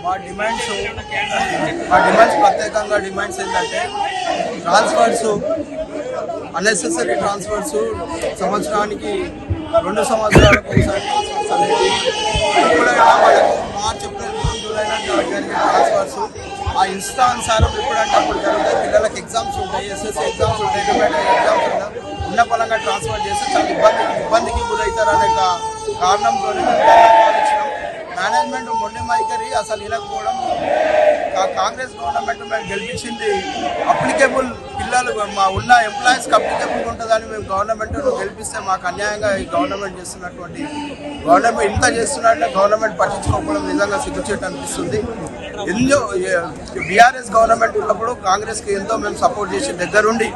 మా డిమాండ్స్ ప్రత్యేకంగా డిమాండ్స్ ఏంటంటే ట్రాన్స్ఫర్స్, అన్నెసెసరీ ట్రాన్స్ఫర్స్ సంవత్సరానికి 2 సంవత్సరాలకు ఒకసారి ట్రాన్స్ఫర్స్ అనేది ఎప్పుడైనా మనకు మార్చ్, ఏప్రిల్, జూన్, జూలైలో జరిగే ట్రాన్స్ఫర్స్ ఆ ఇష్టానుసారం ఎప్పుడంటే అప్పుడు జరుగుతాయి. పిల్లలకి ఎగ్జామ్స్ ఉంటాయి, ఎస్ఎస్సీ ఎగ్జామ్స్ ఉంటాయి, ఇంటర్మీడియట్ ఎగ్జామ్స్ ఉంటాయి. ఉన్న పరంగా ట్రాన్స్ఫర్ చేస్తే చాలా ఇబ్బందికి గురవుతారనే కారణంతో మేనేజ్మెంట్ మొండి వైఖరి అసలు వినకపోవడం. కాంగ్రెస్ గవర్నమెంట్ మేము గెలిపించింది అప్లికేబుల్ పిల్లలు మా ఉన్న ఎంప్లాయీస్కి అప్లికేబుల్ ఉంటుందని మేము గవర్నమెంట్ గెలిపిస్తే మాకు అన్యాయంగా ఈ గవర్నమెంట్ ఇంత చేస్తున్నట్టు గవర్నమెంట్ పట్టించుకోకపోవడం నిజంగా సిగ్గుచేటు అనిపిస్తుంది. ఎన్నో బీఆర్ఎస్ గవర్నమెంట్ ఉన్నప్పుడు కాంగ్రెస్కి ఎంతో మేము సపోర్ట్ చేసి దగ్గరుండి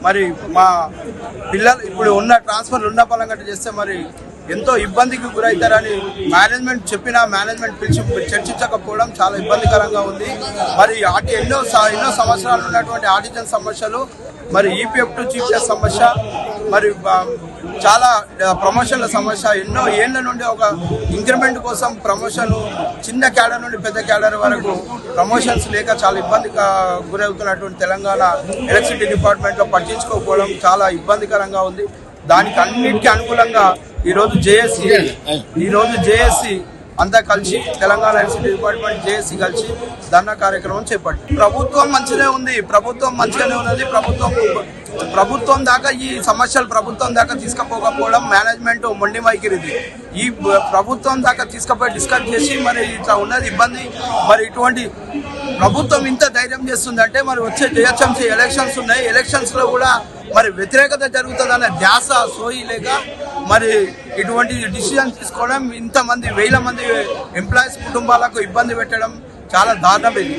మరి మా పిల్లలు ఇప్పుడు ఉన్న ట్రాన్స్ఫర్లు ఉన్న పరంగా చేస్తే మరి ఎంతో ఇబ్బందికి గురవుతారని మేనేజ్మెంట్ చెప్పినా మేనేజ్మెంట్ పిలిచి చర్చించకపోవడం చాలా ఇబ్బందికరంగా ఉంది. మరి ఎన్నో సంవత్సరాలు ఉన్నటువంటి ఆడిషన్ సమస్యలు, మరి ఈపీఎఫ్ టు చీఫ్ జస్టిస్ సమస్య, మరి చాలా ప్రమోషన్ల సమస్య, ఎన్నో ఏళ్ల నుండి ఒక ఇంక్రిమెంట్ కోసం ప్రమోషన్ చిన్న క్యాడర్ నుండి పెద్ద క్యాడర్ వరకు ప్రమోషన్స్ లేక చాలా ఇబ్బందిగా గురవుతున్నటువంటి తెలంగాణ ఎలక్ట్రిసిటీ డిపార్ట్మెంట్లో పట్టించుకోకపోవడం చాలా ఇబ్బందికరంగా ఉంది. దానికి అన్నిటికీ అనుకూలంగా ఈరోజు జేఏసీ అంతా కలిసి తెలంగాణ ఎలక్ట్రిసిటీ డిపార్ట్మెంట్ జేఏసీ కలిసి ధర్నా కార్యక్రమం చేపట్టింది. ప్రభుత్వం మంచిగానే ఉన్నది. ప్రభుత్వం దాకా ఈ సమస్యలు ప్రభుత్వం దాకా తీసుకుపోకపోవడం మేనేజ్మెంట్ మొండి వైఖరిది. ఈ ప్రభుత్వం దాకా తీసుకుపోయి డిస్కస్ చేసి మరి ఇట్లా ఉన్నది ఇబ్బంది. మరి ఇటువంటి ప్రభుత్వం ఇంత ధైర్యం చేస్తుందంటే మరి వచ్చే జిహెచ్ఎంసీ ఎలక్షన్స్ ఉన్నాయి. ఎలక్షన్స్లో కూడా మరి వ్యతిరేకత జరుగుతుందన్న ధ్యాస సోయి లేక మరి ఇటువంటి డిసిజన్ తీసుకోవడం, ఇంతమంది వేల మంది ఎంప్లాయీస్ కుటుంబాలకు ఇబ్బంది పెట్టడం చాలా దారుణం ఇది.